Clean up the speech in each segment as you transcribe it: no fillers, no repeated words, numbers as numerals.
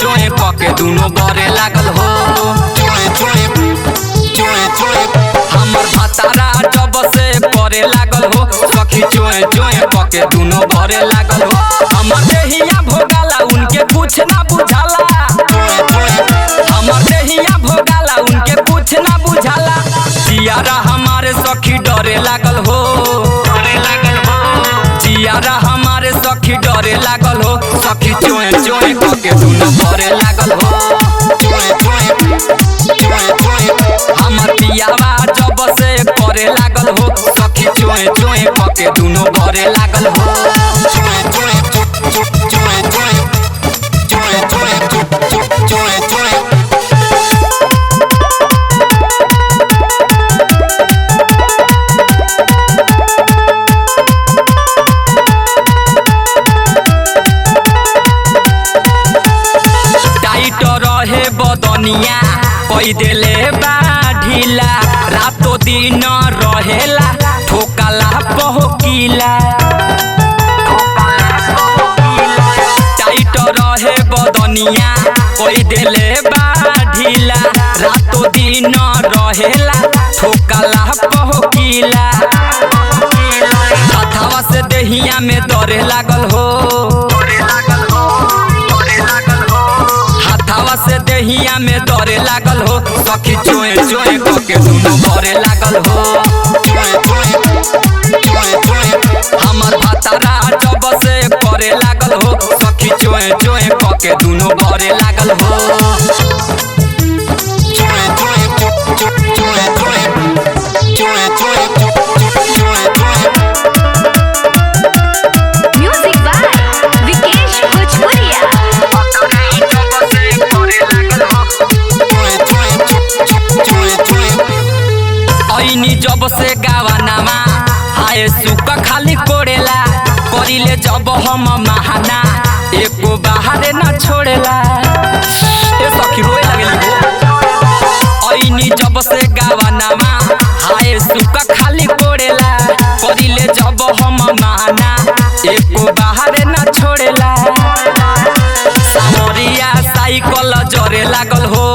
चोए पके दुनो बरे लागल हो। हमर भतारा जब से करे लागल हो सखी चोए चोए पके दुनो बरे लागल हो। हमर देहिया भोगाला उनके कुछ ना बुझाला, हमर देहिया भोगाला उनके कुछ ना बुझाला। जियारा हमारे सखी डरे लागल हो, जियारा हमारे सखी डरे लागल हो। सखी चोए चोए पके दुनो बरे लागल हो। हमर पियावा जब से करे लागल हो सखी चोए चोए पके दुनो बरे लागल हो। टाइट रहे बदनिया कई देले बा ढीला, रातो दिन रहेला ठोकाला पहोकीला। टाइट रहे बदनिया कई देले बा ढीला, रातो दिन रहेला ठोकाला पहोकीला। हथावा से देहिया में दरे लागल हो, हथावा से देहिया में दरे लागल हो। सखी चोए चोए पके दुनो बरे लागल हो। हमर भतारा जब से करे लागल हो सखी चोए चोए पके दुनो बरे लागल हो। म्यूजिक बाय विकेश भोजपुरिया। ऐनी जब से गावानामा हाय सुख खाली कोड़ेला, करिले जब हम महाना एको बाहरे न छोड़ेला। ए सखी रोए लगेली हो। ऐनी जब से गावानामा हाय सुख खाली कोड़ेला, करिले जब हम महाना एको बाहरे न छोड़ेला। सामरिया साइकिल जरे लागल हो,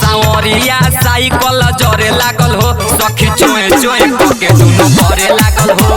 सावरिया साइकिल जरे लागल हो। सखी चोए चोए पके दुनो बरे लागल हो।